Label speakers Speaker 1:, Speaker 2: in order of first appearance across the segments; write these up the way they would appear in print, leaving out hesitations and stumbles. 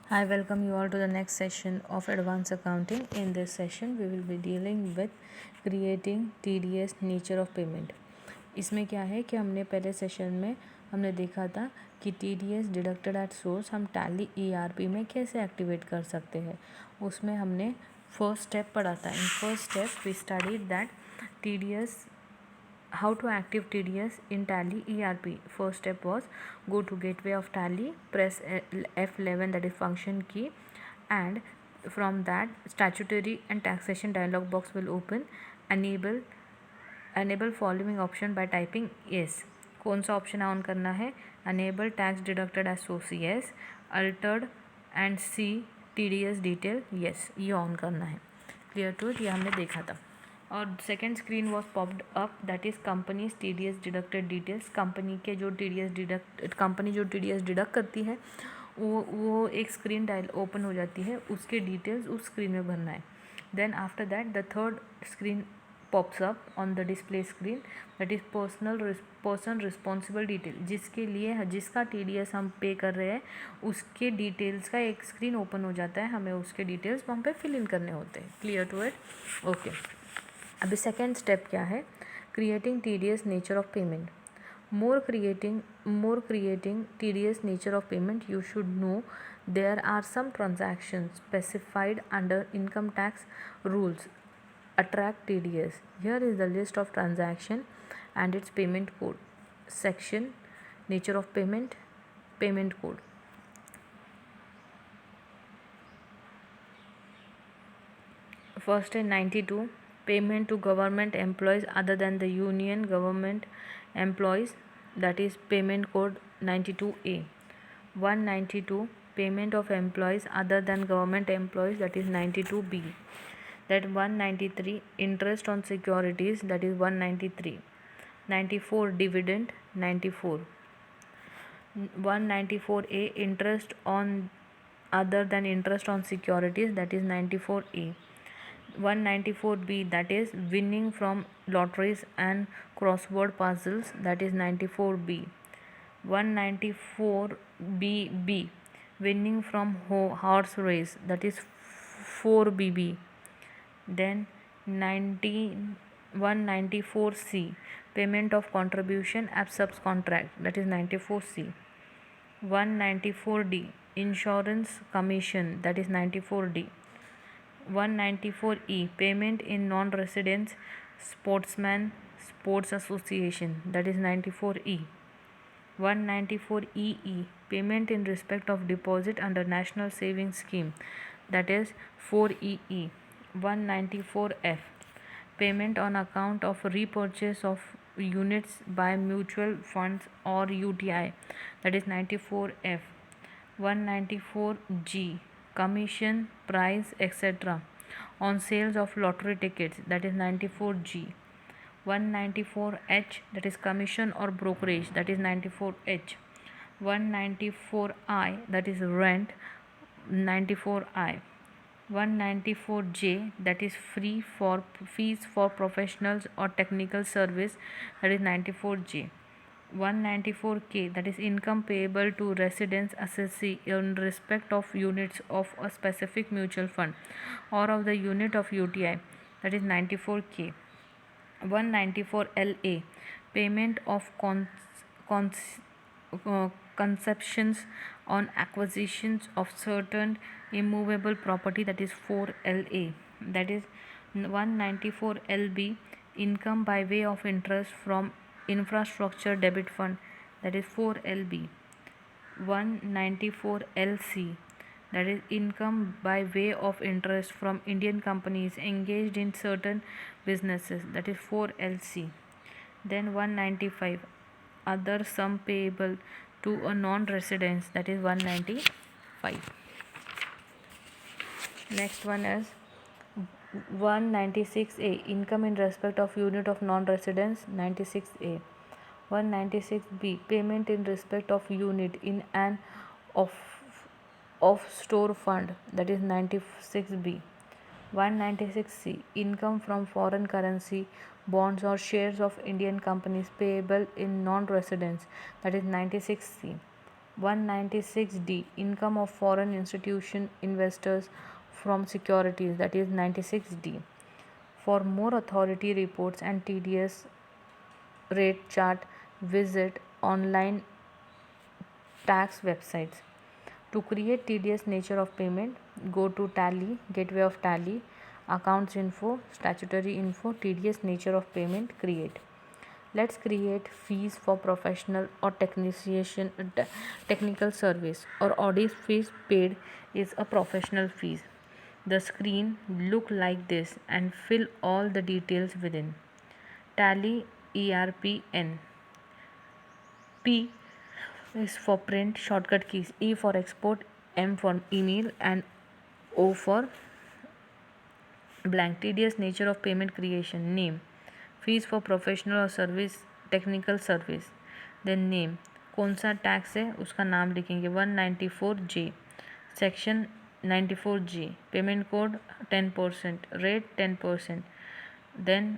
Speaker 1: I welcome you all to the next session of Advanced Accounting. In this session, we will be dealing with creating TDS nature of payment. इसमें क्या है कि हमने पहले session में हमने देखा था कि TDS डिडक्टेड एट सोर्स हम टैली ERP में कैसे एक्टिवेट कर सकते हैं. उसमें हमने फर्स्ट स्टेप पढ़ा था. In first step we studied that TDS how to active TDS in Tally ERP. First step was go to gateway of Tally, press F11, that is function key, and from that statutory and taxation dialog box will open. Enable following option by typing yes. कौन सा option on करना है? Enable tax deducted as source yes, altered and see TDS detail yes, ये on करना है. Clear to it, ये हमने देखा था. और second screen was popped up, that is companies TDS deducted details. Company के जो कंपनी जो TDS डिडक्ट करती है वो एक स्क्रीन डायल ओपन हो जाती है, उसके डिटेल्स उस स्क्रीन में भरना है. Then after that the third screen pops up on the display screen, that is person responsible detail. जिसके लिए जिसका TDS हम पे कर रहे हैं उसके डिटेल्स का एक स्क्रीन ओपन हो जाता है. हमें उसके डिटेल्स वहाँ पे फिल इन करने होते हैं. Clear to it? ओके. अभी सेकेंड स्टेप क्या है? Creating TDS nature of payment. More creating TDS nature of payment, you should know there are some transactions specified under income tax rules attract TDS. Here is the list of transaction and its payment code. Section nature of payment, payment code. First in 92, payment to government employees other than the union government employees, that is payment code 92A. 192, payment of employees other than government employees, that is 92B. That 193, interest on securities, that is 193. 94, dividend, 94. 194A, interest on other than interest on securities, that is 94A. 194B, that is winning from lotteries and crossword puzzles, that is 94B. 194BB, winning from horse race, that is 4BB. Then 194C, payment of contribution as subcontract, that is 94C. 194D, insurance commission, that is 94D. 194E, payment in non-residence sportsman sports association, that is 94E. 194EE, payment in respect of deposit under national savings scheme, that is 4EE. 194F, payment on account of repurchase of units by mutual funds or UTI, that is 94F. 194G, commission, price, etc. on sales of lottery tickets, that is 94G. 194H, that is commission or brokerage, that is 94H. 194I, that is rent, 94I. 194J, that is fees for professionals or technical service, that is 94J. 194K, that is income payable to residents assessee in respect of units of a specific mutual fund or of the unit of UTI, that is 94K. 194LA, payment of conceptions on acquisitions of certain immovable property, that is 4LA. That is 194LB, income by way of interest from infrastructure debit fund, that is 4LB. 194LC, that is income by way of interest from Indian companies engaged in certain businesses, that is 4LC. Then 195, other sum payable to a non-resident, that is 195. Next one is 196A, income in respect of unit of non-residence, 96A. 196B, payment in respect of unit in an off-store fund, that is 96B. 196C, income from foreign currency, bonds or shares of Indian companies payable in non-residence, that is 96C. 196D, income of foreign institution investors from securities, that is 96D. For more authority reports and TDS rate chart, visit online tax websites. To create TDS nature of payment, go to Tally, Gateway of Tally, Accounts Info, Statutory Info, TDS nature of payment, create. Let's create fees for professional or technical service or audit fees paid is a professional fees. The screen look like this and fill all the details within. Tally ERPN. P is for print shortcut keys, E for export, M for email, and O for blank. TDS nature of payment creation. Name, fees for professional और service technical service. Then name, कौन सा tax है उसका नाम लिखेंगे. 194J, section 94J, payment code 10%, rate 10%. Then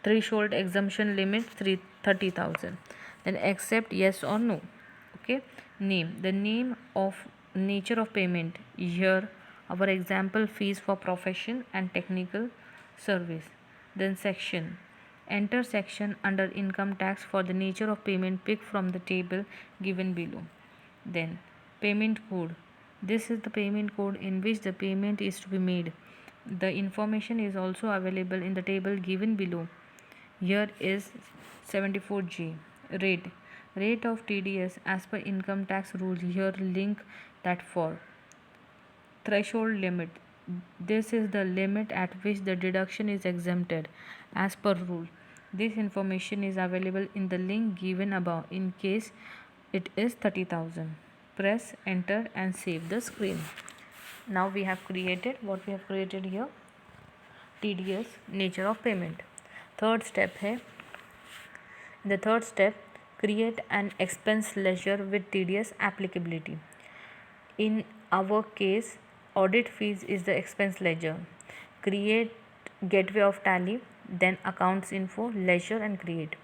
Speaker 1: threshold exemption limit 30,000. Then accept yes or no. Okay. Name, the name of nature of payment. Here our example fees for profession and technical service. Then section, enter section under income tax for the nature of payment pick from the table given below. Then payment code, this is the payment code in which the payment is to be made. The information is also available in the table given below. Here is 74G. Rate of TDS as per income tax rules. Here link that for. Threshold limit, this is the limit at which the deduction is exempted as per rule. This information is available in the link given above in case it is 30,000. Press enter and save the screen. Now we have created what we have created here, TDS nature of payment. Third step है. In the third step, create an expense ledger with TDS applicability. In our case, audit fees is the expense ledger. Create gateway of Tally, then accounts info, ledger and create.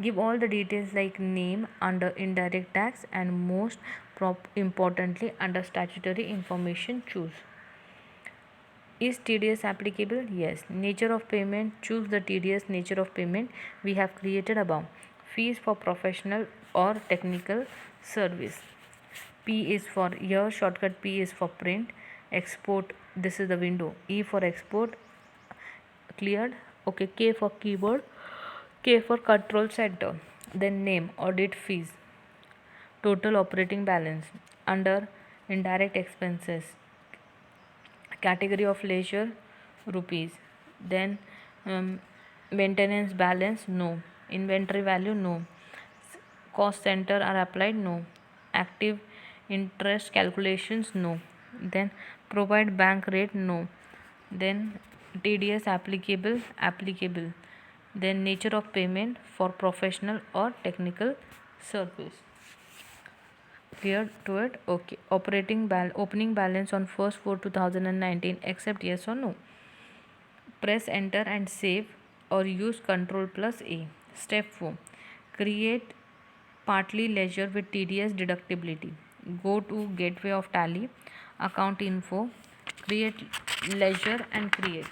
Speaker 1: Give all the details like name under indirect tax and most importantly under statutory information choose. Is TDS applicable? Yes. Nature of payment, choose the TDS nature of payment we have created above. Fees for professional or technical service. P is for here, shortcut P is for print. Export, this is the window. E for export, cleared. Okay, K for keyboard, K for control center. Then name, audit fees, total operating balance under indirect expenses, category of leisure rupees. Then maintenance balance no, inventory value no, cost center are applied no, active interest calculations no, then provide bank rate no, then TDS applicable, then nature of payment for professional or technical service. Clear to it? Okay. Opening balance on 1/4/2019 accept yes or no. Press enter and save or use Ctrl+A. Step 4, create partly ledger with TDS deductibility. Go to gateway of Tally, account info, create ledger and create.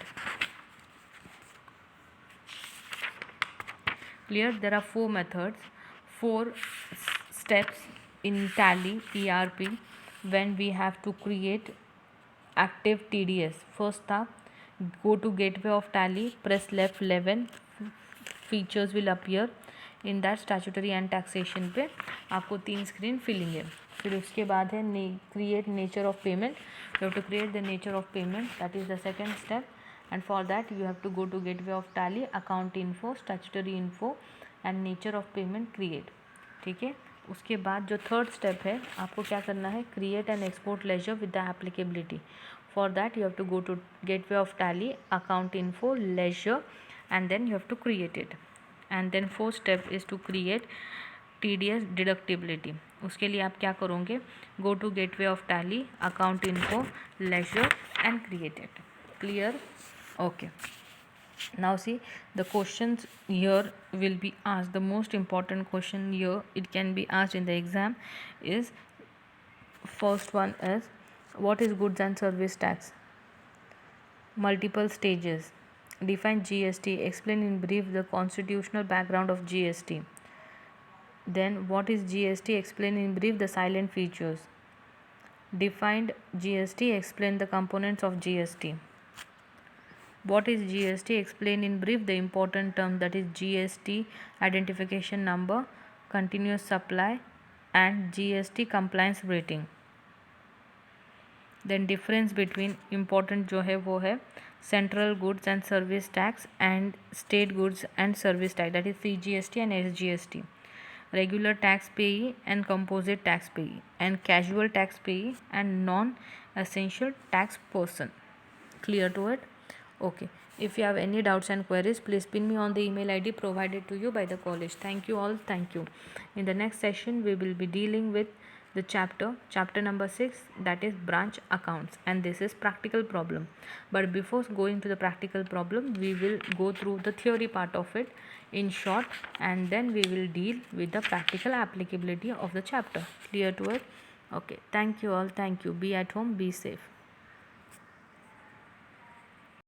Speaker 1: Clear? There are 4 methods, 4 steps in Tally ERP when we have to create active TDS. First step, go to gateway of Tally, press left 11, features will appear. In that statutory and taxation पे आपको 3 screen filling है. फिर उसके बाद है create nature of payment. You have to create the nature of payment, that is the second step. And for that you have to go to gateway of Tally, account info, statutory info and nature of payment create. ठीक है. उसके बाद जो third step है, आपको क्या करना है, create and export ledger with the applicability. For that you have to go to gateway of Tally, account info, ledger and then you have to create it. And then fourth step is to create TDS deductibility. उसके लिए आप क्या करोगे, go to gateway of Tally, account info, ledger and create it. Clear? Okay. Now see, the questions here will be asked. The most important question here, it can be asked in the exam, is first one is, what is goods and service tax? Multiple stages. Define GST. Explain in brief the constitutional background of GST. Then what is GST? Explain in brief the silent features. Defined GST. Explain the components of GST. What is GST? Explain in brief the important term, that is GST identification number, continuous supply, and GST compliance rating. Then difference between important जो है वो है central goods and service tax and state goods and service tax, that is CGST and SGST. Regular tax payee and composite tax payee, and casual tax payee and non-essential tax person. Clear to it? Okay. If you have any doubts and queries, please pin me on the email ID provided to you by the college. Thank you all. Thank you. In the next session, we will be dealing with the chapter number 6, that is branch accounts, and this is practical problem. But before going to the practical problem, we will go through the theory part of it in short, and then we will deal with the practical applicability of the chapter. Clear to it? Okay. Thank you all. Thank you. Be at home. Be safe.